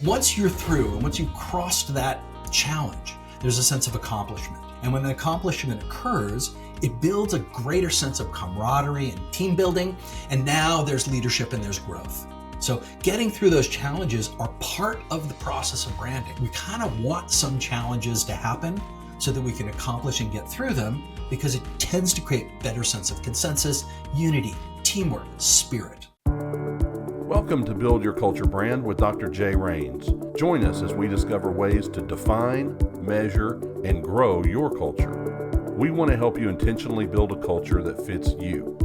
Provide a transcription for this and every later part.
once you're through and once you've crossed that challenge, there's a sense of accomplishment. And when the accomplishment occurs, it builds a greater sense of camaraderie and team building. And now there's leadership and there's growth. So getting through those challenges are part of the process of branding. We kind of want some challenges to happen so that we can accomplish and get through them, because it tends to create a better sense of consensus, unity, teamwork, spirit. Welcome to Build Your Culture Brand with Dr. Jay Rains. Join us as we discover ways to define, measure, and grow your culture. We want to help you intentionally build a culture that fits you.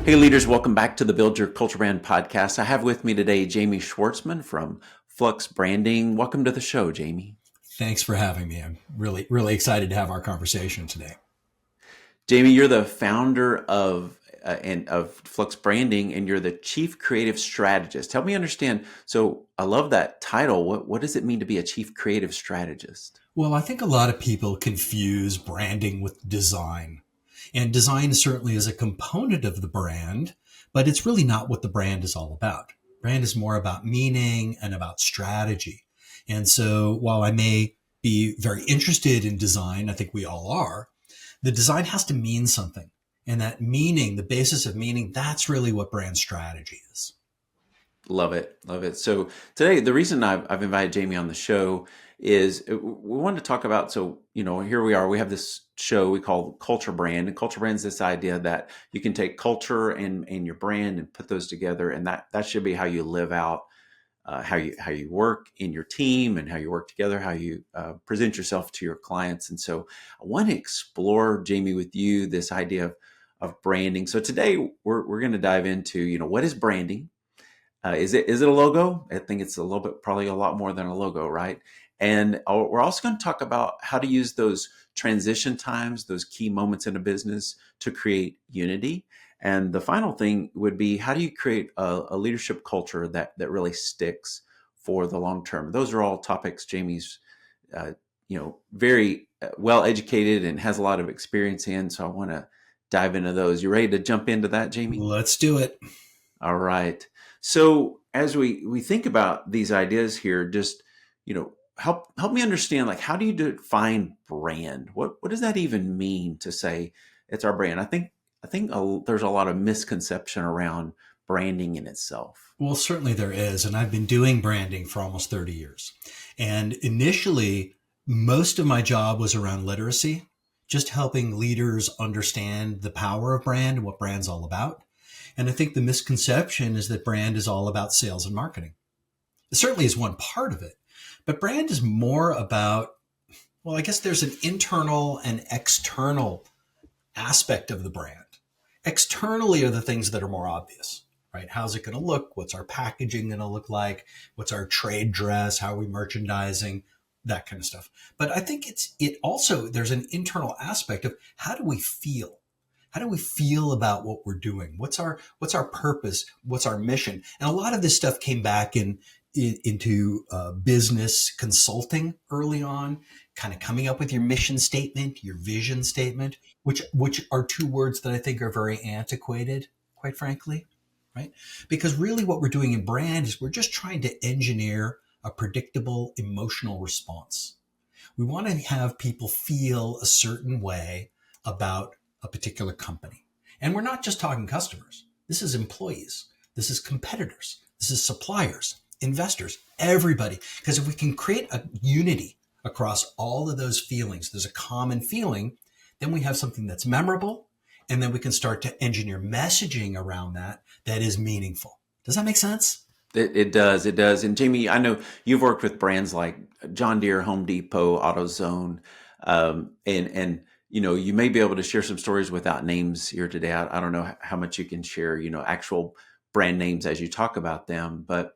Hey leaders, welcome back to the Build Your Culture Brand podcast. I have with me today Jamie Schwarzmann from Flux Branding. Welcome to the show, Jamie. Thanks for having me. I'm really excited to have our conversation today. Jamie, you're the founder of Flux Branding, and you're the Chief Creative Strategist. Help me understand. So I love that title. What does it mean to be a Chief Creative Strategist? Well, I think a lot of people confuse branding with design. And design certainly is a component of the brand, but it's really not what the brand is all about. Brand is more about meaning and about strategy. And so while I may be very interested in design, I think we all are, the design has to mean something. And that meaning, the basis of meaning, that's really what brand strategy is. Love it. Love it. So today, the reason I've invited Jamie on the show is we wanted to talk about, so, here we are, we have this show we call Culture Brand, and Culture Brand is this idea that you can take culture and your brand and put those together. And that should be how you live out, how you work in your team and how you work together, how you present yourself to your clients. And so I want to explore, Jamie, with you, this idea of branding. So today we're going to dive into, what is branding? Is it a logo? I think it's a little bit, probably a lot more than a logo, right? And we're also going to talk about how to use those transition times, those key moments in a business to create unity. And the final thing would be, how do you create a leadership culture that really sticks for the long term? Those are all topics Jamie's, very well educated and has a lot of experience in. So I want to dive into those. You ready to jump into that, Jamie? Let's do it. All right. So as we think about these ideas here, just, help me understand, like, how do you define brand? What does that even mean to say it's our brand? I think there's a lot of misconception around branding in itself. Well, certainly there is. And I've been doing branding for almost 30 years. And initially, most of my job was around literacy, just helping leaders understand the power of brand and what brand's all about. And I think the misconception is that brand is all about sales and marketing. It certainly is one part of it, but brand is more about, well, I guess there's an internal and external aspect of the brand. Externally are the things that are more obvious, right? How's it going to look? What's our packaging going to look like? What's our trade dress? How are we merchandising? That kind of stuff. But I think it also, there's an internal aspect of, how do we feel? How do we feel about what we're doing? What's our purpose? What's our mission? And a lot of this stuff came back into business consulting early on, kind of coming up with your mission statement, your vision statement, which are two words that I think are very antiquated, quite frankly, right? Because really what we're doing in brand is we're just trying to engineer a predictable emotional response. We want to have people feel a certain way about a particular company. And we're not just talking customers. This is employees. This is competitors. This is suppliers, investors, everybody. Because if we can create a unity across all of those feelings, there's a common feeling, then we have something that's memorable. And then we can start to engineer messaging around that is meaningful. Does that make sense? It does. It does. And Jamie, I know you've worked with brands like John Deere, Home Depot, AutoZone, and you may be able to share some stories without names here today. I don't know how much you can share, actual brand names as you talk about them, but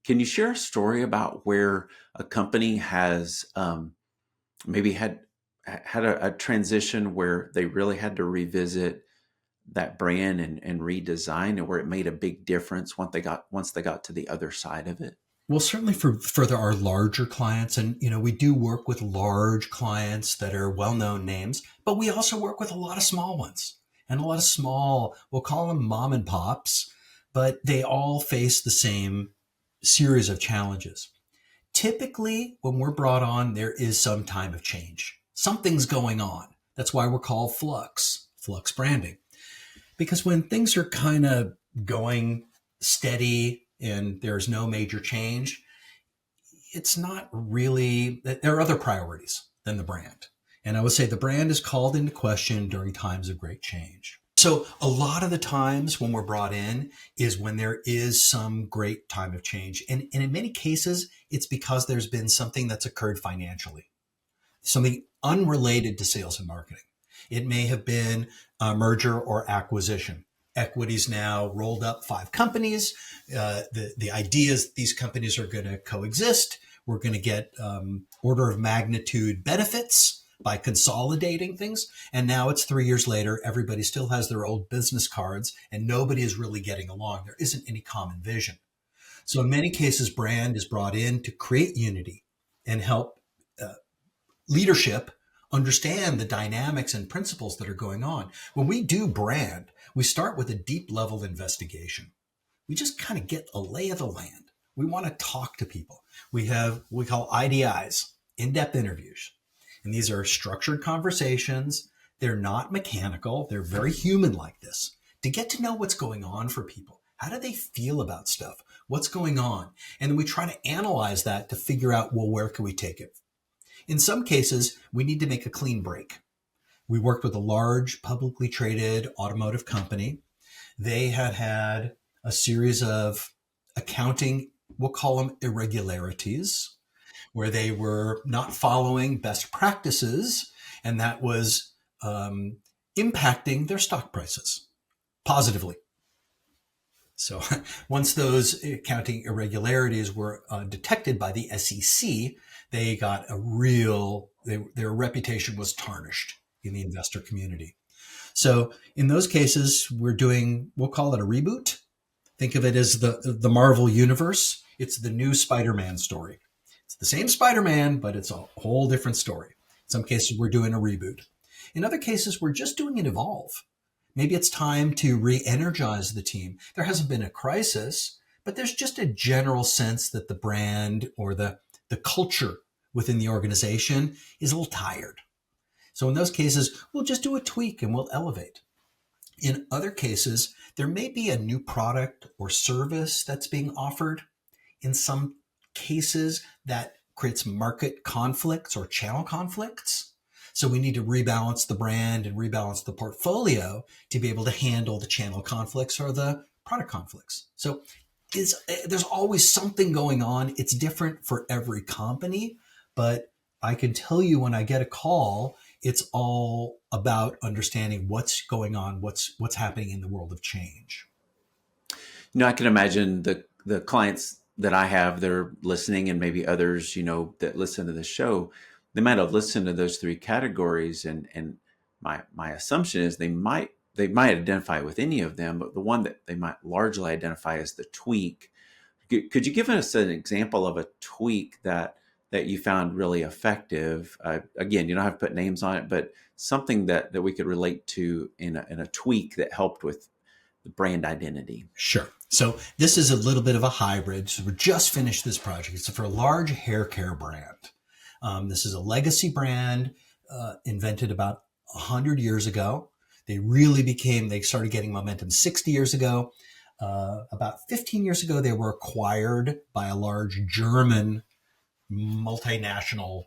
can you share a story about where a company has maybe had a transition where they really had to revisit that brand and redesign, and where it made a big difference once they got to the other side of it? Well, certainly for our larger clients, and we do work with large clients that are well-known names, but we also work with a lot of small ones, and a lot of small, we'll call them mom and pops, but they all face the same series of challenges. Typically, when we're brought on, there is some time of change. Something's going on. That's why we're called Flux Branding. Because when things are kind of going steady and there's no major change, it's not really, there are other priorities than the brand. And I would say the brand is called into question during times of great change. So a lot of the times when we're brought in is when there is some great time of change. And in many cases, it's because there's been something that's occurred financially, something unrelated to sales and marketing. It may have been a merger or acquisition. Equity's now rolled up 5 companies. The idea is these companies are going to coexist. We're going to get order of magnitude benefits by consolidating things. And now it's 3 years later. Everybody still has their old business cards and nobody is really getting along. There isn't any common vision. So in many cases, brand is brought in to create unity and help leadership understand the dynamics and principles that are going on. When we do brand, we start with a deep level investigation. We just kind of get a lay of the land. We want to talk to people. We have what we call IDIs, in-depth interviews. And these are structured conversations. They're not mechanical. They're very human like this to get to know what's going on for people. How do they feel about stuff? What's going on? And then we try to analyze that to figure out, well, where can we take it? In some cases, we need to make a clean break. We worked with a large publicly traded automotive company. They had a series of accounting, we'll call them irregularities, where they were not following best practices, and that was impacting their stock prices positively. So once those accounting irregularities were detected by the SEC, they got their reputation was tarnished in the investor community. So in those cases, we'll call it a reboot. Think of it as the Marvel universe. It's the new Spider-Man story. It's the same Spider-Man, but it's a whole different story. In some cases, we're doing a reboot. In other cases, we're just doing an evolve. Maybe it's time to re-energize the team. There hasn't been a crisis, but there's just a general sense that the brand or the culture within the organization is a little tired. So in those cases, we'll just do a tweak and we'll elevate. In other cases, there may be a new product or service that's being offered. In some cases, that creates market conflicts or channel conflicts. So we need to rebalance the brand and rebalance the portfolio to be able to handle the channel conflicts or the product conflicts. So there's always something going on. It's different for every company, but I can tell you when I get a call, it's all about understanding what's going on, what's happening in the world of change. I can imagine the clients that I have, they're listening, and maybe others, that listen to the show, they might have listened to those 3 categories, and my assumption is they might identify with any of them, but the one that they might largely identify is the tweak. Could you give us an example of a tweak that you found really effective? Again, you don't have to put names on it, but something that we could relate to in a tweak that helped with the brand identity. Sure. So this is a little bit of a hybrid. So we just finished this project. It's for a large hair care brand. This is a legacy brand invented about 100 years ago. They started getting momentum 60 years ago. About 15 years ago, they were acquired by a large German multinational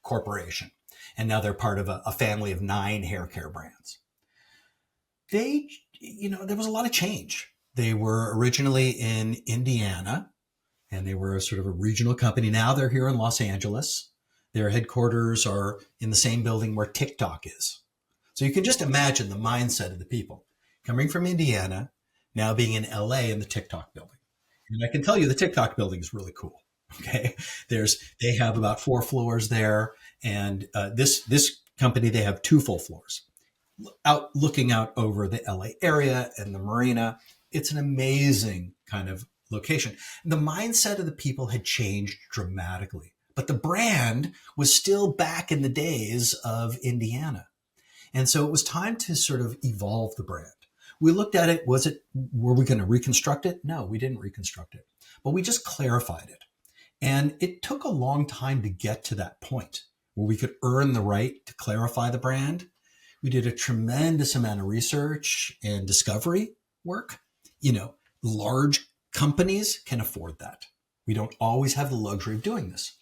corporation. And now they're part of a family of 9 hair care brands. There was a lot of change. They were originally in Indiana, and they were a sort of a regional company. Now they're here in Los Angeles. Their headquarters are in the same building where TikTok is. So you can just imagine the mindset of the people coming from Indiana, now being in LA in the TikTok building. And I can tell you the TikTok building is really cool. Okay. They have about 4 floors there. And this company, they have 2 full floors looking out over the LA area and the marina. It's an amazing kind of location. The mindset of the people had changed dramatically, but the brand was still back in the days of Indiana. And so it was time to sort of evolve the brand. We looked at it. Were we going to reconstruct it? No, we didn't reconstruct it. but we just clarified it. And it took a long time to get to that point where we could earn the right to clarify the brand. We did a tremendous amount of research and discovery work. Large companies can afford that. We don't always have the luxury of doing this.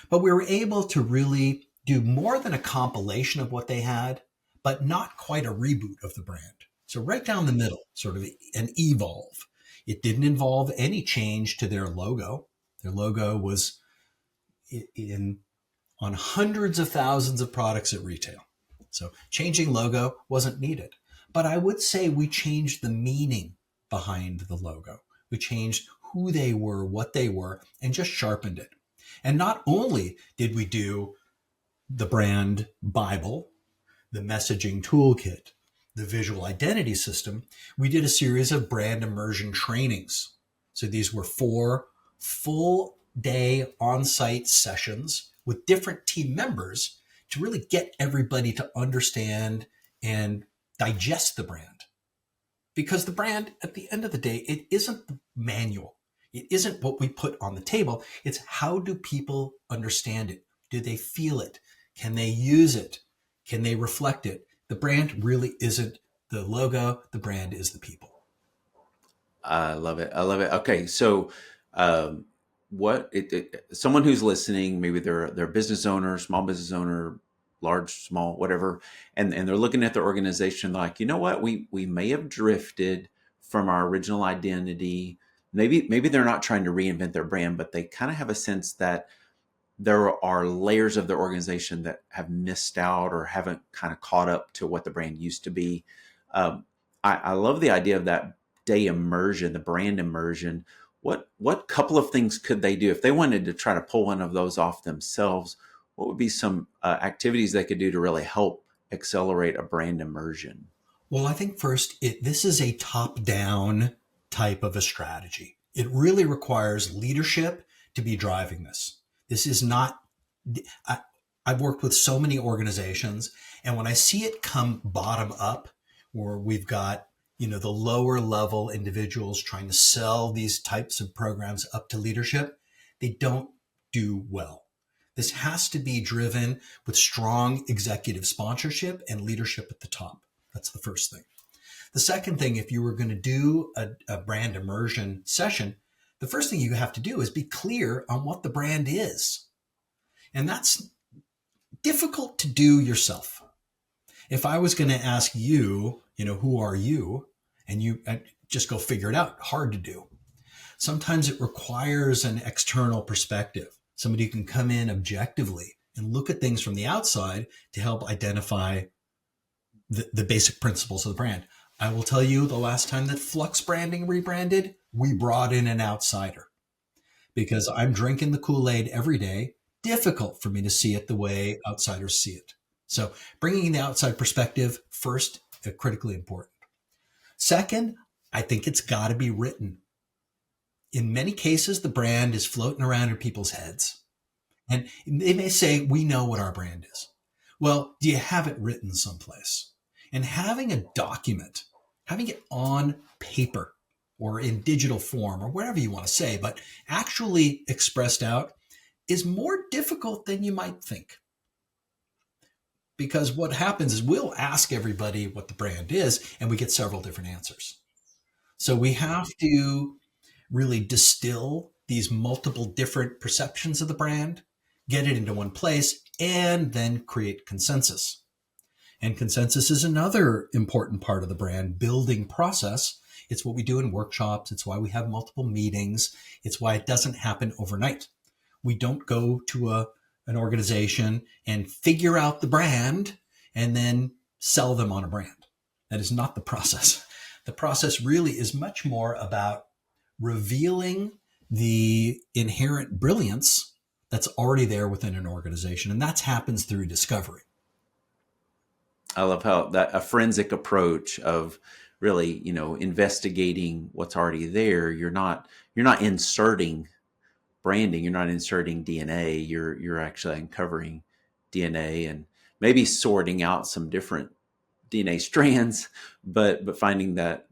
But we were able to really do more than a compilation of what they had, but not quite a reboot of the brand. So right down the middle, sort of an evolve. It didn't involve any change to their logo. Their logo was on hundreds of thousands of products at retail. So changing logo wasn't needed. But I would say we changed the meaning behind the logo. We changed who they were, what they were, and just sharpened it. And not only did we do the brand Bible, the messaging toolkit, the visual identity system, we did a series of brand immersion trainings. So these were 4 full day on-site sessions with different team members to really get everybody to understand and digest the brand. Because the brand, at the end of the day, it isn't the manual. It isn't what we put on the table. It's how do people understand it? Do they feel it? Can they use it? Can they reflect it? The brand really isn't the logo. The brand is the people. I love it. I love it. Okay, so someone who's listening, maybe they're a business owner, small business owner, large, small, whatever, and they're looking at their organization like, you know what, we may have drifted from our original identity. Maybe they're not trying to reinvent their brand, but they kind of have a sense that there are layers of their organization that have missed out or haven't kind of caught up to what the brand used to be. I love the idea of that day immersion, the brand immersion. What couple of things could they do if they wanted to try to pull one of those off themselves? What would be some activities they could do to really help accelerate a brand immersion? Well, I think first, this is a top-down type of a strategy. It really requires leadership to be driving this. This is not, I've worked with so many organizations, and when I see it come bottom up, where we've got, the lower level individuals trying to sell these types of programs up to leadership, they don't do well. This has to be driven with strong executive sponsorship and leadership at the top. That's the first thing. The second thing, if you were going to do a brand immersion session, the first thing you have to do is be clear on what the brand is. And that's difficult to do yourself. If I was going to ask you, who are you? And you just go figure it out, hard to do. Sometimes it requires an external perspective. Somebody who can come in objectively and look at things from the outside to help identify the basic principles of the brand. I will tell you, the last time that Flux Branding rebranded, we brought in an outsider because I'm drinking the Kool-Aid every day. Difficult for me to see it the way outsiders see it. So bringing in the outside perspective first, critically important. Second, I think it's got to be written. In many cases, the brand is floating around in people's heads. And they may say, we know what our brand is. Well, do you have it written someplace? And having a document, having it on paper or in digital form or whatever you want to say, but actually expressed out is more difficult than you might think. Because what happens is we'll ask everybody what the brand is, and we get several different answers. So we have to really distill these multiple different perceptions of the brand, get it into one place, and then create consensus. And consensus is another important part of the brand building process. It's what we do in workshops. It's why we have multiple meetings. It's why it doesn't happen overnight. We don't go to an organization and figure out the brand and then sell them on a brand. That is not the process. The process really is much more about revealing the inherent brilliance that's already there within an organization. And that happens through discovery. I love how that a forensic approach of really, investigating what's already there. You're not inserting branding. You're not inserting DNA. You're actually uncovering DNA and maybe sorting out some different DNA strands, but finding that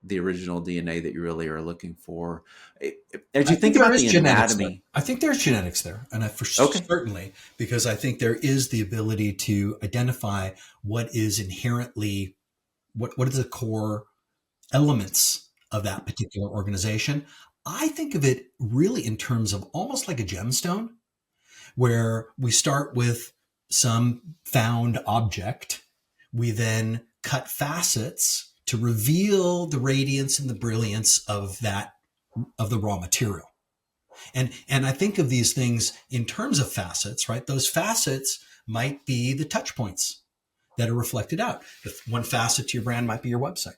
the original DNA that you really are looking for. As I you think think there about is the genetics there. anatomy, I think there's genetics there, and for okay, certainly, because I think there is the ability to identify what is inherently what is the core elements of that particular organization. I think of it really in terms of almost like a gemstone, where we start with some found object. We then cut facets to reveal the radiance and the brilliance of the raw material. And I think of these things in terms of facets, right? Those facets might be the touch points that are reflected out. If one facet to your brand might be your website.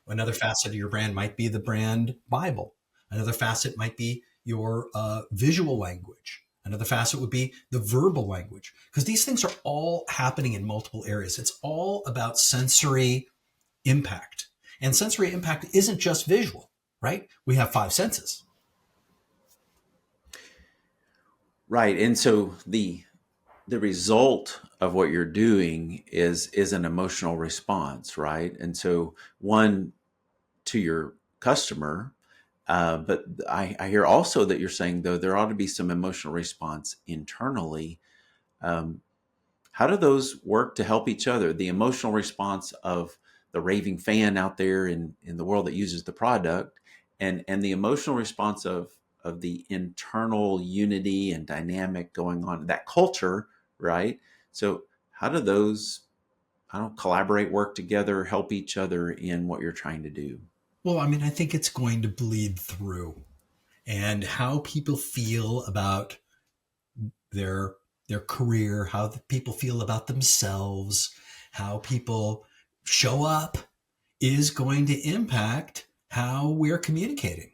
Another facet of your brand might be the brand Bible. Another facet might be your visual language. Another facet would be the verbal language, because these things are all happening in multiple areas. It's all about sensory impact. And sensory impact isn't just visual, right? We have five senses. right? And so the result of what you're doing is an emotional response, right? And so one to your customer, but I hear also that you're saying though there ought to be some emotional response internally. Um, how do those work to help each other? The emotional response of the raving fan out there in the world that uses the product, and the emotional response of the internal unity and dynamic going on, that culture, right? So how do those, I don't collaborate, work together, help each other in what you're trying to do? Well, I mean, I think it's going to bleed through, and how people feel about their their career, how the people feel about themselves, how people show up is going to impact how we're communicating.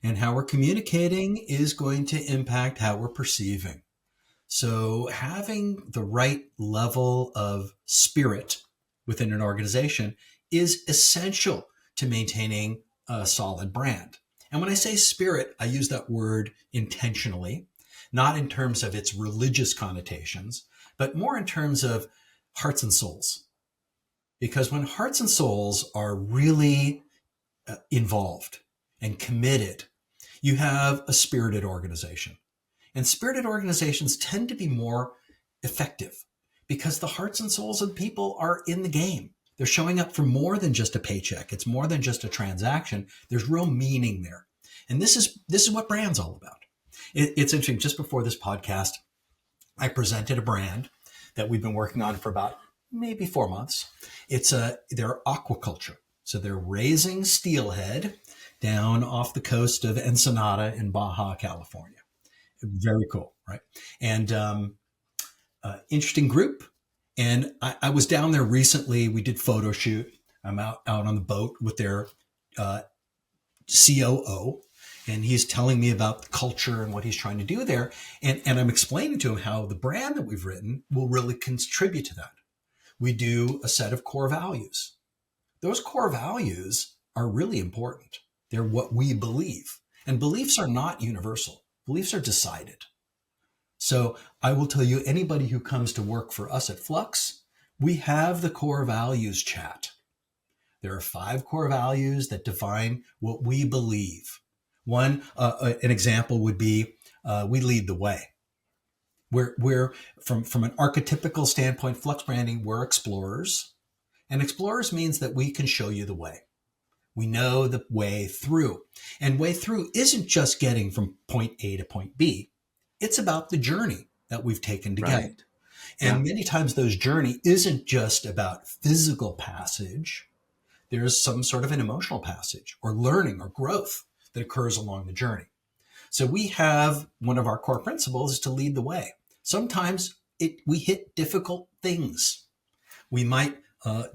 And how we're communicating is going to impact how we're perceiving. So having the right level of spirit within an organization is essential to maintaining a solid brand. And when I say spirit, I use that word intentionally, not in terms of its religious connotations, but more in terms of hearts and souls. Because when hearts and souls are really involved and committed, you have a spirited organization. And spirited organizations tend to be more effective because the hearts and souls of people are in the game. They're showing up for more than just a paycheck. It's more than just a transaction. There's real meaning there. And this is what brand's all about. It's interesting. Just before this podcast, I presented a brand that we've been working on for about maybe 4 months. They're aquaculture. So they're raising steelhead down off the coast of Ensenada in Baja, California. Very cool, right? And interesting group. And I was down there recently. We did photo shoot. I'm out on the boat with their COO, and he's telling me about the culture and what he's trying to do there. And I'm explaining to him how the brand that we've written will really contribute to that. We do a set of core values. Those core values are really important. They're what we believe. And beliefs are not universal. Beliefs are decided. So I will tell you, anybody who comes to work for us at Flux, we have the core values chat. There are 5 core values that define what we believe. One, an example would be, we lead the way. We're from an archetypical standpoint, Flux Branding, we're explorers. And explorers means that we can show you the way. We know the way through. And way through isn't just getting from point A to point B. It's about the journey that we've taken to get. Right. And Yeah. many times those journey isn't just about physical passage. There's some sort of an emotional passage or learning or growth that occurs along the journey. So we have one of our core principles is to lead the way. Sometimes we hit difficult things. We might,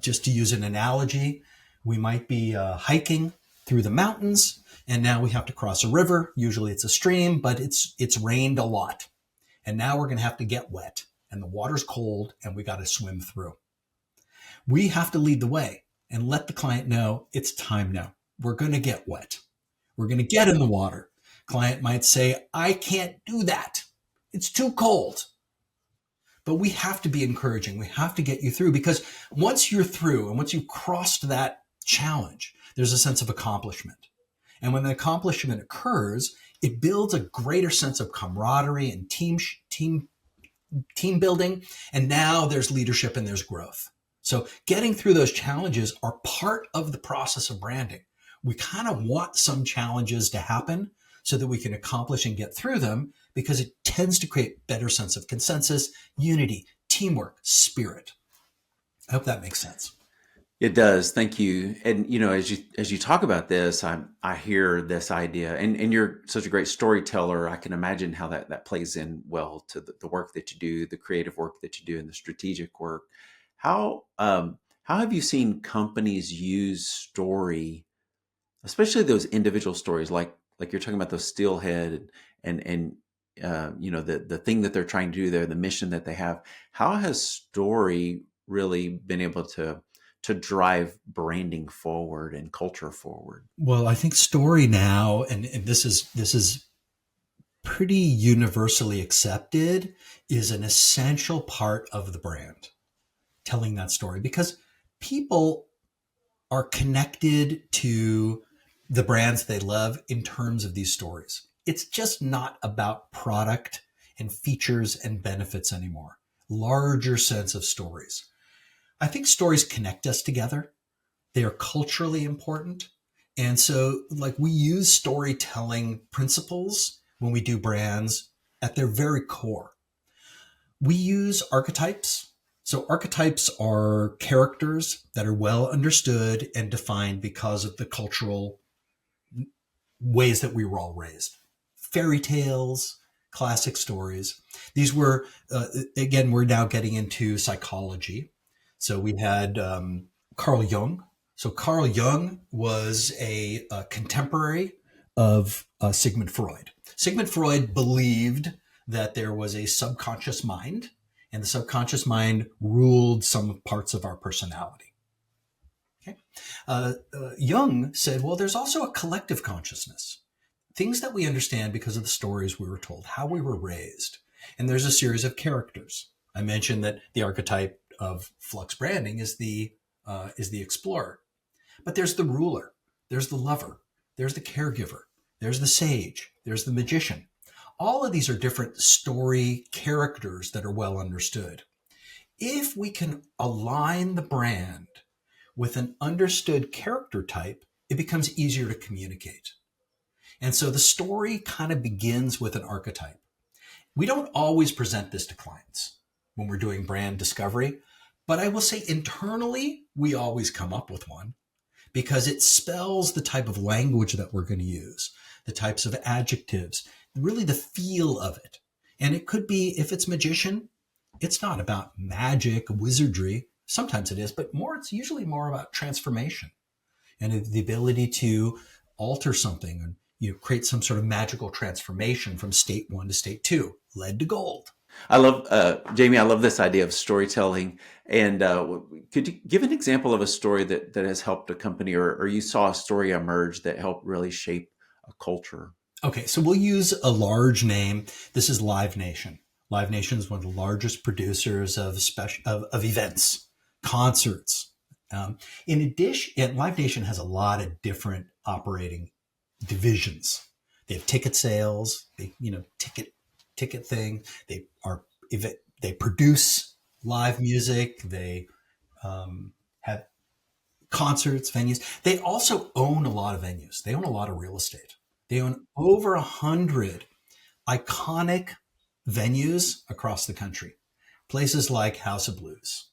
just to use an analogy, we might be hiking through the mountains, and now we have to cross a river. Usually it's a stream, but it's rained a lot. And now we're going to have to get wet, and the water's cold, and we got to swim through. We have to lead the way and let the client know it's time now. We're going to get wet. We're going to get in the water. Client might say, I can't do that. It's too cold. But we have to be encouraging. We have to get you through, because once you're through and once you've crossed that challenge, there's a sense of accomplishment. And when the accomplishment occurs, it builds a greater sense of camaraderie and team building. And now there's leadership and there's growth. So getting through those challenges are part of the process of branding. We kind of want some challenges to happen so that we can accomplish and get through them, because it tends to create better sense of consensus, unity, teamwork, spirit. I hope that makes sense. It does. Thank you. And as you talk about this, I hear this idea, and you're such a great storyteller. I can imagine how that plays in well to the work that you do, the creative work that you do, and the strategic work. How have you seen companies use story, especially those individual stories, like you're talking about those steelhead and the thing that they're trying to do there, the mission that they have? How has story really been able to drive branding forward and culture forward? Well, I think story now, and this is pretty universally accepted, is an essential part of the brand, telling that story, because people are connected to the brands they love in terms of these stories. It's just not about product and features and benefits anymore. Larger sense of stories. I think stories connect us together. They are culturally important. And so, we use storytelling principles when we do brands at their very core. We use archetypes. So archetypes are characters that are well understood and defined because of the cultural ways that we were all raised. Fairy tales, classic stories. These were, again, we're now getting into psychology. So we had Carl Jung. So Carl Jung was a contemporary of Sigmund Freud. Sigmund Freud believed that there was a subconscious mind, and the subconscious mind ruled some parts of our personality. Okay. Jung said, well, there's also a collective consciousness, things that we understand because of the stories we were told, how we were raised. And there's a series of characters. I mentioned that the archetype of Flux Branding is the explorer, but there's the ruler, there's the lover, there's the caregiver, there's the sage, there's the magician. All of these are different story characters that are well understood. If we can align the brand with an understood character type, it becomes easier to communicate. And so the story kind of begins with an archetype. We don't always present this to clients when we're doing brand discovery, but I will say internally, we always come up with one, because it spells the type of language that we're going to use, the types of adjectives, really the feel of it. And it could be, if it's magician, it's not about magic, wizardry. Sometimes it is, but it's usually more about transformation and the ability to alter something and create some sort of magical transformation from state one to state two, lead to gold. I love, Jamie, I love this idea of storytelling. And could you give an example of a story that has helped a company, or you saw a story emerge that helped really shape a culture? Okay, so we'll use a large name. This is Live Nation. Live Nation is one of the largest producers of events, concerts. In addition, Live Nation has a lot of different operating divisions. They have ticket sales, ticket thing. They produce live music. They have concerts, venues. They also own a lot of venues. They own a lot of real estate. They own over 100 iconic venues across the country. Places like House of Blues.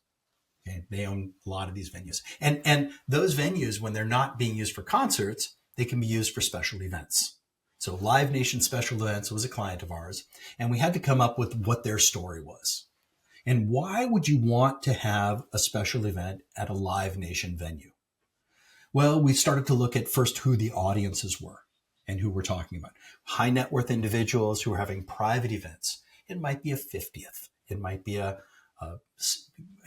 Okay? They own a lot of these venues. And those venues, when they're not being used for concerts, they can be used for special events. So Live Nation Special Events was a client of ours, and we had to come up with what their story was. And why would you want to have a special event at a Live Nation venue? Well, we started to look at first who the audiences were and who we're talking about. High net worth individuals who are having private events. It might be a 50th. It might be an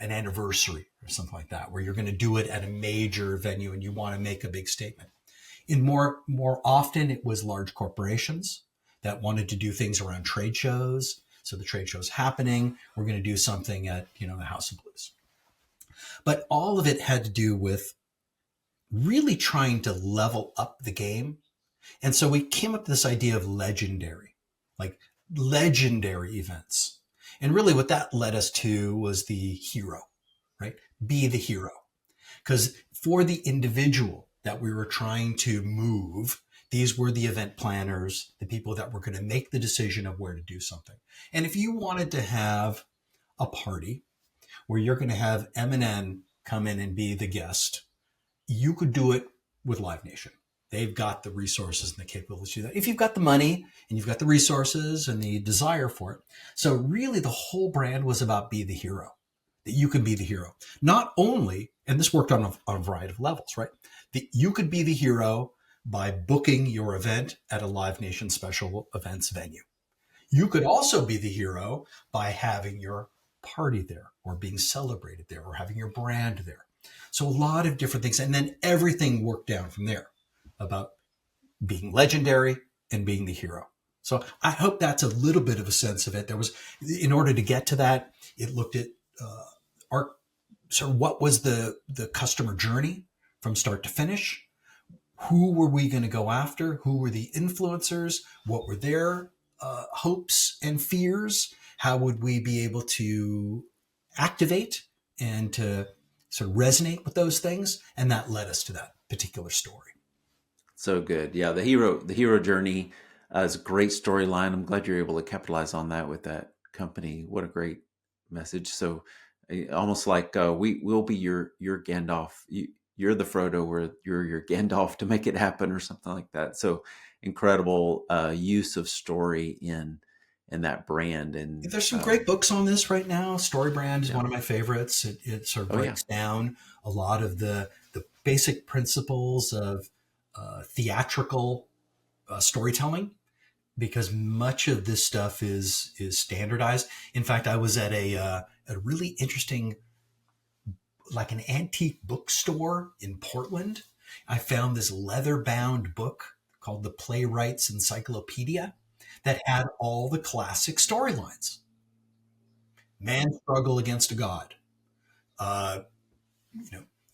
anniversary or something like that, where you're going to do it at a major venue and you want to make a big statement. In more often, it was large corporations that wanted to do things around trade shows. So the trade show's happening. We're going to do something at, the House of Blues. But all of it had to do with really trying to level up the game. And so we came up with this idea of legendary, like legendary events. And really what that led us to was the hero, right? Be the hero. Because for the individual that we were trying to move, these were the event planners, the people that were going to make the decision of where to do something. And if you wanted to have a party where you're going to have Eminem come in and be the guest, you could do it with Live Nation. They've got the resources and the capability to do that. If you've got the money and you've got the resources and the desire for it. So really the whole brand was about be the hero, that you could be the hero. Not only, and this worked on a variety of levels, right? That you could be the hero by booking your event at a Live Nation special events venue. You could also be the hero by having your party there or being celebrated there or having your brand there. So a lot of different things. And then everything worked down from there about being legendary and being the hero. So I hope that's a little bit of a sense of it. There was, in order to get to that, it looked at what was the customer journey from start to finish? Who were we going to go after? Who were the influencers? What were their hopes and fears? How would we be able to activate and to sort of resonate with those things? And that led us to that particular story. So good. Yeah. The hero journey is a great storyline. I'm glad you're able to capitalize on that with that company. What a great message. So almost like we'll be your Gandalf. You're the Frodo, where you're your Gandalf to make it happen, or something like that. So incredible use of story in that brand. And there's some great books on this right now. Story Brand is one of my favorites. It sort of breaks down a lot of the basic principles of theatrical storytelling, because much of this stuff is standardized. In fact, I was at a really interesting, like an antique bookstore in Portland. I found this leather-bound book called The Playwright's Encyclopedia that had all the classic storylines. Man's struggle against a god,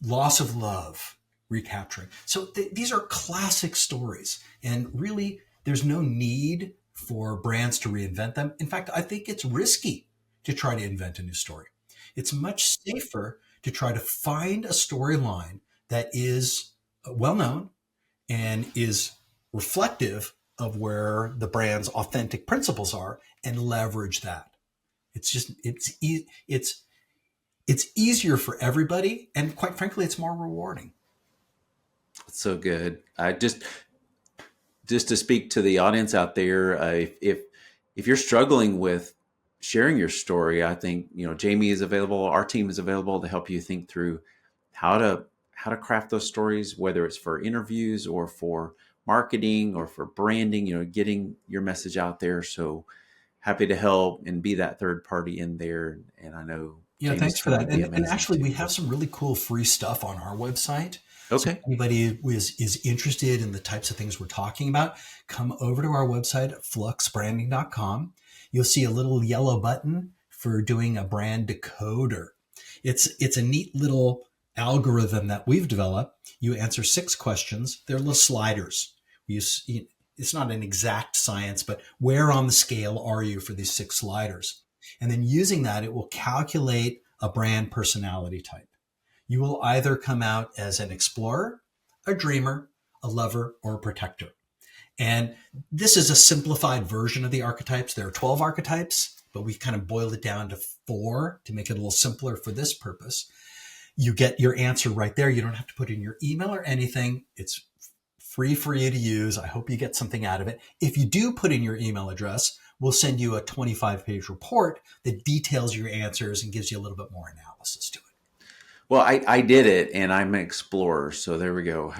loss of love, recapturing. So these are classic stories, and really there's no need for brands to reinvent them. In fact, I think it's risky to try to invent a new story. It's much safer to try to find a storyline that is well known and is reflective of where the brand's authentic principles are, and leverage that. It's easier for everybody, and quite frankly, it's more rewarding. So good. I just to speak to the audience out there, if you're struggling with sharing your story, I think Jamie is available. Our team is available to help you think through how to craft those stories, whether it's for interviews or for marketing or for branding. Getting your message out there. So happy to help and be that third party in there. And I know. Yeah, thanks for that. And actually, we have some really cool free stuff on our website. Okay. So if anybody who is interested in the types of things we're talking about, come over to our website at fluxbranding.com. You'll see a little yellow button for doing a brand decoder. It's a neat little algorithm that we've developed. You answer 6 questions. They're little sliders. It's not an exact science, but where on the scale are you for these 6 sliders? And then using that, it will calculate a brand personality type. You will either come out as an explorer, a dreamer, a lover, or a protector. And this is a simplified version of the archetypes. There are 12 archetypes, but we kind of boiled it down to 4 to make it a little simpler for this purpose. You get your answer right there. You don't have to put in your email or anything. It's free for you to use. I hope you get something out of it. If you do put in your email address, we'll send you a 25-page report that details your answers and gives you a little bit more analysis to it. Well, I did it, and I'm an explorer, so there we go.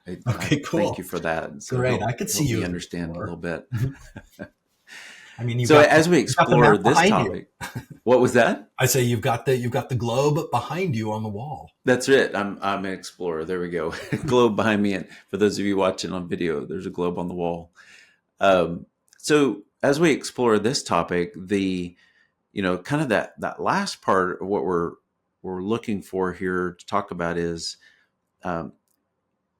Okay, cool. Thank you for that. So great. I could see you understand a little bit. I mean, as we explore this topic, what was that? I say you've got the globe behind you on the wall. That's it. I'm an explorer. There we go. Globe behind me, and for those of you watching on video, there's a globe on the wall. So as we explore this topic, the kind of that last part of what we're looking for here to talk about is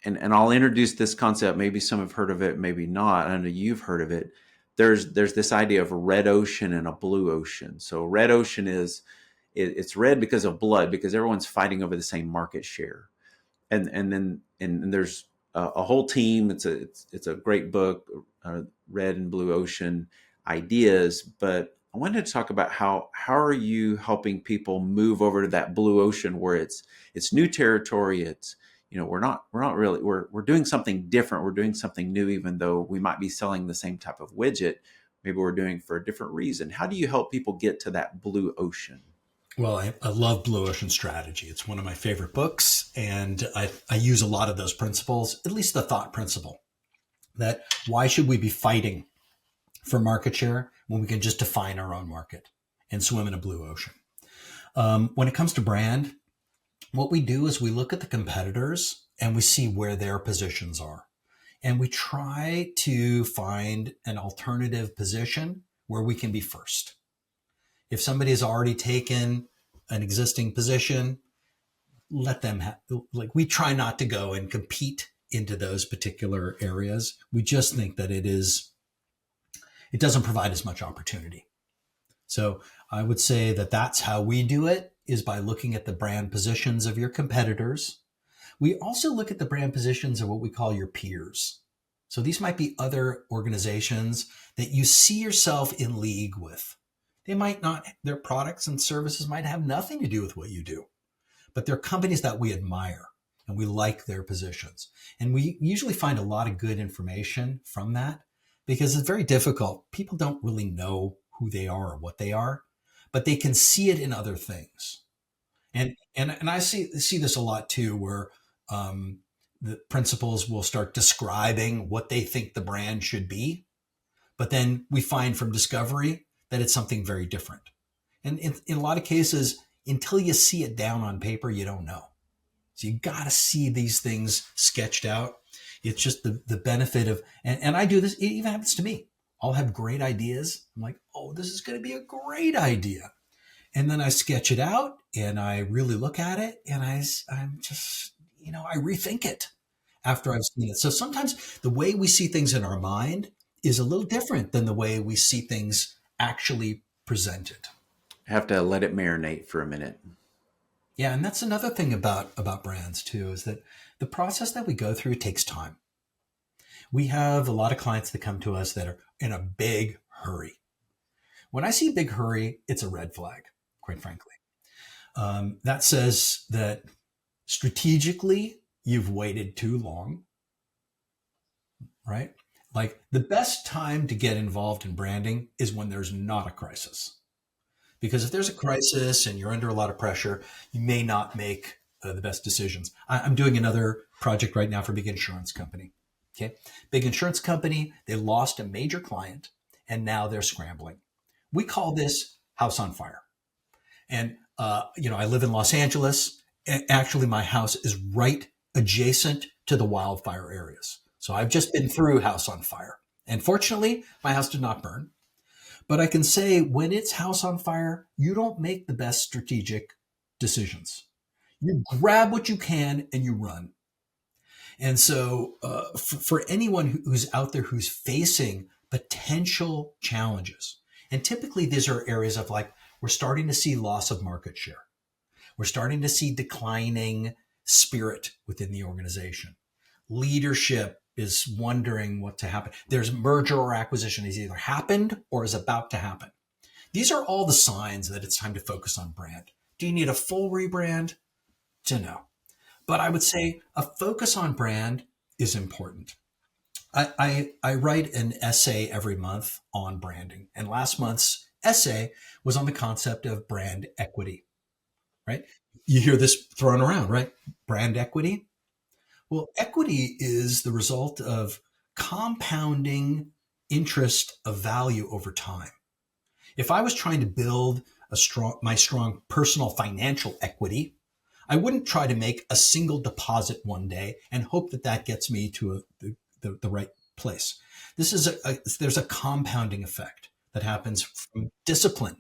and I'll introduce this concept. Maybe some have heard of it, maybe not. I know you've heard of it. There's this idea of a red ocean and a blue ocean. So red ocean is it's red because of blood, because everyone's fighting over the same market share. And there's a whole team. It's a great book, Red and Blue Ocean Ideas. But I wanted to talk about how are you helping people move over to that blue ocean where it's new territory. It's, we're not really, we're doing something different. We're doing something new, even though we might be selling the same type of widget. Maybe we're doing it for a different reason. How do you help people get to that blue ocean? Well, I love Blue Ocean Strategy. It's one of my favorite books, and I use a lot of those principles, at least the thought principle, that why should we be fighting for market share when we can just define our own market and swim in a blue ocean? When it comes to brand, what we do is we look at the competitors and we see where their positions are. And we try to find an alternative position where we can be first. If somebody has already taken an existing position, let them we try not to go and compete into those particular areas. We just think that it doesn't provide as much opportunity. So I would say that that's how we do it, is by looking at the brand positions of your competitors. We also look at the brand positions of what we call your peers. So these might be other organizations that you see yourself in league with. They might not, their products and services might have nothing to do with what you do, but they're companies that we admire and we like their positions. And we usually find a lot of good information from that, because it's very difficult. People don't really know who they are or what they are, but they can see it in other things. And I see this a lot too, where the principals will start describing what they think the brand should be, but then we find from discovery that it's something very different. And in a lot of cases, until you see it down on paper, you don't know. So you got to see these things sketched out. It's just the benefit of, and I do this, it even happens to me. I'll have great ideas. I'm like, oh, this is going to be a great idea. And then I sketch it out and I really look at it and I'm just, I rethink it after I've seen it. So sometimes the way we see things in our mind is a little different than the way we see things actually presented. I have to let it marinate for a minute. Yeah, and that's another thing about brands too, is that the process that we go through takes time. We have a lot of clients that come to us that are in a big hurry. When I see a big hurry, it's a red flag, quite frankly. That says that strategically, you've waited too long, right? Like the best time to get involved in branding is when there's not a crisis. Because if there's a crisis and you're under a lot of pressure, you may not make the best decisions. I'm doing another project right now for a big insurance company. Okay. Big insurance company, they lost a major client and now they're scrambling. We call this house on fire. And, I live in Los Angeles. Actually, my house is right adjacent to the wildfire areas. So I've just been through house on fire. And fortunately, my house did not burn. But I can say when it's house on fire, you don't make the best strategic decisions. You grab what you can and you run. And so for anyone who's out there who's facing potential challenges, and typically these are areas of we're starting to see loss of market share. We're starting to see declining spirit within the organization. Leadership is wondering what to happen. There's merger or acquisition has either happened or is about to happen. These are all the signs that it's time to focus on brand. Do you need a full rebrand? No. But I would say a focus on brand is important. I write an essay every month on branding. And last month's essay was on the concept of brand equity, right? You hear this thrown around, right? Brand equity. Well, equity is the result of compounding interest of value over time. If I was trying to build my strong personal financial equity, I wouldn't try to make a single deposit one day and hope that gets me to the right place. There's a compounding effect that happens from disciplined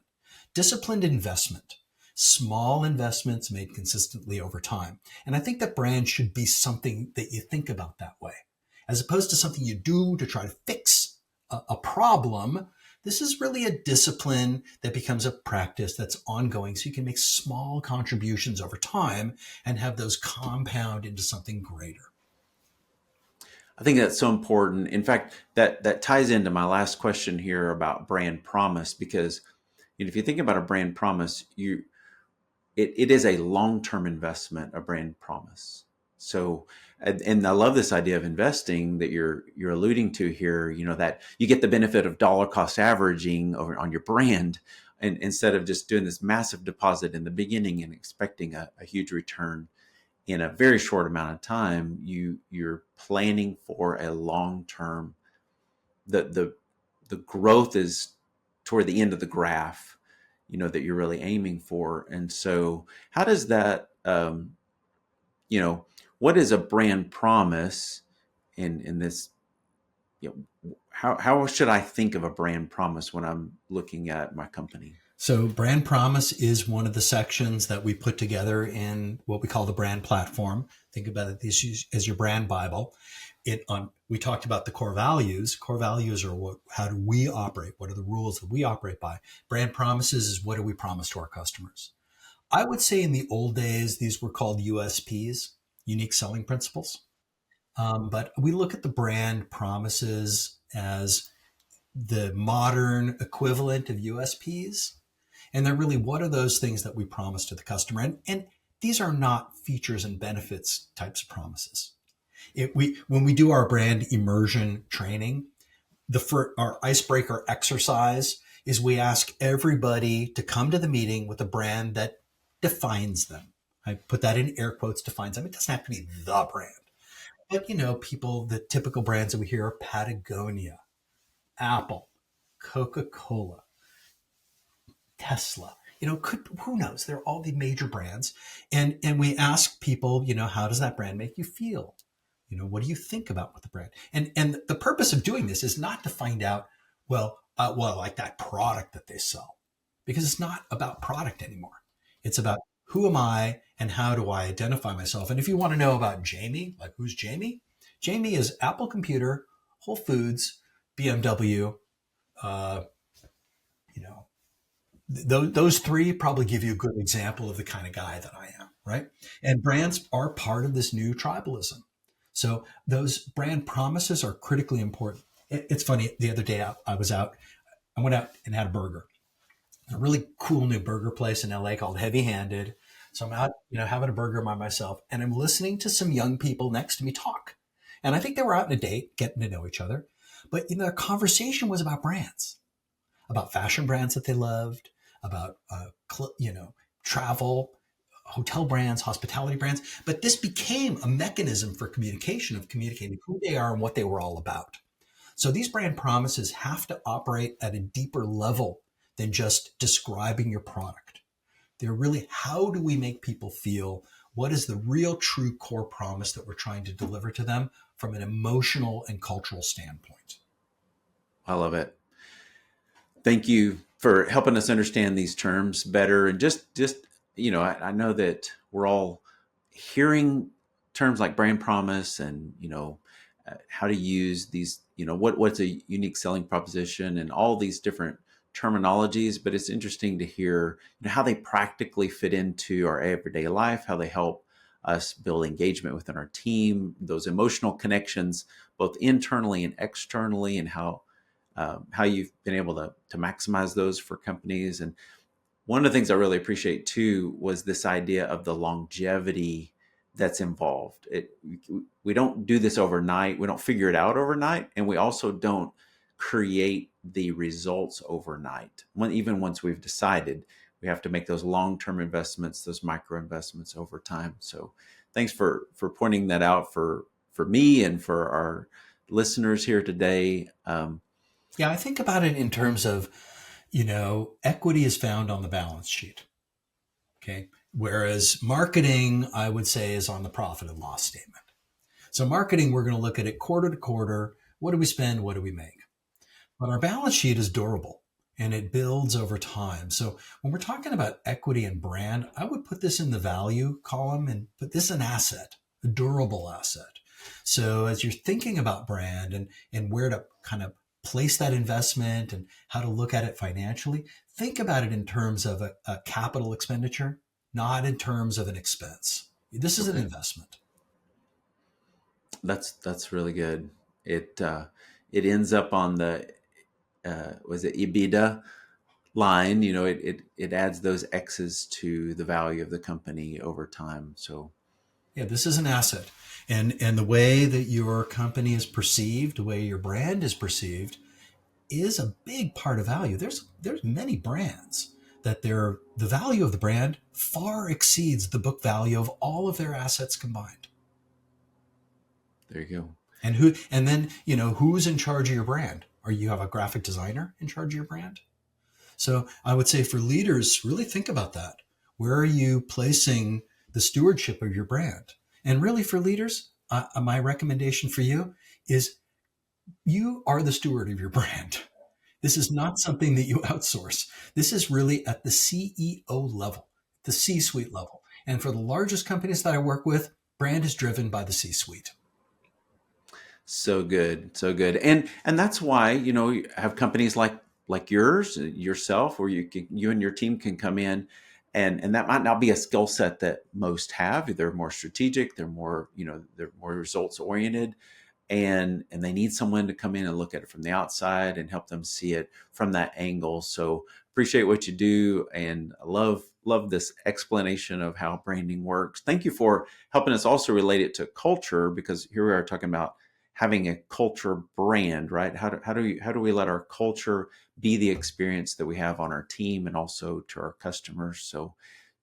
investment. small investments made consistently over time. And I think that brand should be something that you think about that way, as opposed to something you do to try to fix a problem. This is really a discipline that becomes a practice that's ongoing, so you can make small contributions over time and have those compound into something greater. I think that's so important. In fact, that ties into my last question here about brand promise, because if you think about a brand promise, it is a long-term investment, a brand promise. So, and I love this idea of investing that you're alluding to here, that you get the benefit of dollar cost averaging over on your brand, and instead of just doing this massive deposit in the beginning and expecting a huge return in a very short amount of time, you're planning for a long-term, the growth is toward the end of the graph, that you're really aiming for. And so how does that, what is a brand promise in this, how should I think of a brand promise when I'm looking at my company? So brand promise is one of the sections that we put together in what we call the brand platform. Think about it as your brand Bible. We talked about the core values. Core values are how do we operate? What are the rules that we operate by? Brand promises is what do we promise to our customers? I would say in the old days, these were called USPs, unique selling principles. But we look at the brand promises as the modern equivalent of USPs. And they're really, what are those things that we promise to the customer? And these are not features and benefits types of promises. When we do our brand immersion training, our icebreaker exercise is we ask everybody to come to the meeting with a brand that defines them. I put that in air quotes, defines them. It doesn't have to be the brand. But, the typical brands that we hear are Patagonia, Apple, Coca-Cola, Tesla. Who knows? They're all the major brands. And we ask people, how does that brand make you feel? What do you think about with the brand? And the purpose of doing this is not to find out, like that product that they sell, because it's not about product anymore. It's about who am I and how do I identify myself? And if you want to know about Jamie, like who's Jamie? Jamie is Apple Computer, Whole Foods, BMW. Those three probably give you a good example of the kind of guy that I am, right? And brands are part of this new tribalism. So those brand promises are critically important. It's funny. The other day I went out and had a burger. A really cool new burger place in LA called Heavy Handed. So I'm out, having a burger by myself, and I'm listening to some young people next to me talk. And I think they were out on a date, getting to know each other. But their conversation was about brands, about fashion brands that they loved, about travel, hotel brands, hospitality brands. But this became a mechanism for communication, of communicating who they are and what they were all about. So these brand promises have to operate at a deeper level than just describing your product. They're really, how do we make people feel? What is the real, true core promise that we're trying to deliver to them from an emotional and cultural standpoint? I love it. Thank you for helping us understand these terms better. And I know that we're all hearing terms like brand promise and, how to use these, what's a unique selling proposition and all these different terminologies, but it's interesting to hear how they practically fit into our everyday life, how they help us build engagement within our team, those emotional connections, both internally and externally, and how you've been able to maximize those for companies. And one of the things I really appreciate too was this idea of the longevity that's involved. We don't do this overnight. We don't figure it out overnight. And we also don't create the results overnight. Even once we've decided, we have to make those long-term investments, those micro investments over time. So thanks for pointing that out for me and for our listeners here today. Yeah, I think about it in terms of, equity is found on the balance sheet. Okay. Whereas marketing, I would say, is on the profit and loss statement. So marketing, we're going to look at it quarter to quarter. What do we spend? What do we make? But our balance sheet is durable. and it builds over time. So when we're talking about equity and brand, I would put this in the value column and put this an asset, a durable asset. So as you're thinking about brand and where to kind of place that investment and how to look at it financially, think about it in terms of a capital expenditure, not in terms of an expense. This is an Okay. investment. That's really good. It ends up on the was it EBITDA line? It adds those X's to the value of the company over time. So Yeah, this is an asset. And the way that your company is perceived, the way your brand is perceived is a big part of value. There's many brands that the value of the brand far exceeds the book value of all of their assets combined. there you go. And then, who's in charge of your brand? Or you have a graphic designer in charge of your brand? So I would say for leaders, really think about that. Where are you placing the stewardship of your brand? And really for leaders, my recommendation for you is you are the steward of your brand. This is not something that you outsource. This is really at the CEO level, the C-suite level. And for the largest companies that I work with, brand is driven by the C-suite. So good, so good, and that's why you have companies like yourself, where you and your team can come in, and that might not be a skill set that most have. They're more strategic. They're more results oriented, and they need someone to come in and look at it from the outside and help them see it from that angle. So appreciate what you do, and I love this explanation of how branding works. Thank you for helping us also relate it to culture, because here we are talking about having a culture brand, right? How do we let our culture be the experience that we have on our team and also to our customers? So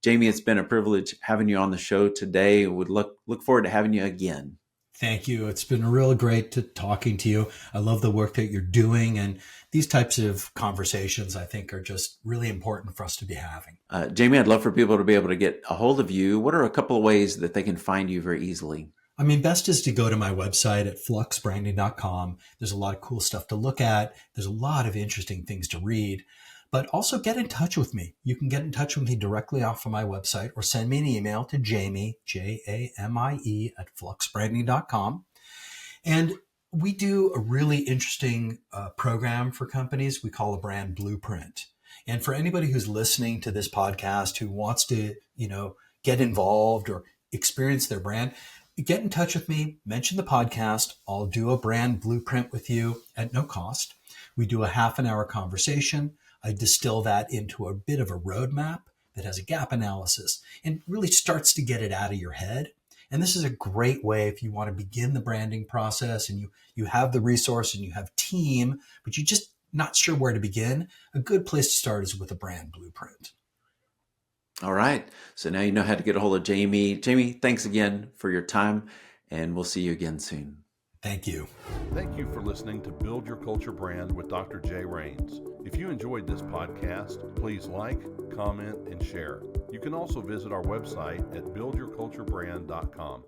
Jamie, it's been a privilege having you on the show today. Would look forward to having you again. Thank you. It's been real great talking to you. I love the work that you're doing. And these types of conversations, I think, are just really important for us to be having. Jamie, I'd love for people to be able to get a hold of you. What are a couple of ways that they can find you very easily? I mean, best is to go to my website at fluxbranding.com. There's a lot of cool stuff to look at. There's a lot of interesting things to read, but also get in touch with me. You can get in touch with me directly off of my website or send me an email to Jamie, Jamie at fluxbranding.com. And we do a really interesting program for companies we call a brand blueprint. And for anybody who's listening to this podcast who wants to, get involved or experience their brand, get in touch with me, mention the podcast. I'll do a brand blueprint with you at no cost. We do a half an hour conversation. I distill that into a bit of a roadmap that has a gap analysis and really starts to get it out of your head. And this is a great way if you want to begin the branding process and you have the resource and you have team, but you're just not sure where to begin. A good place to start is with a brand blueprint. All right. So now you know how to get a hold of Jamie. Jamie, thanks again for your time, and we'll see you again soon. Thank you. Thank you for listening to Build Your Culture Brand with Dr. Jay Rains. If you enjoyed this podcast, please like, comment, and share. You can also visit our website at buildyourculturebrand.com.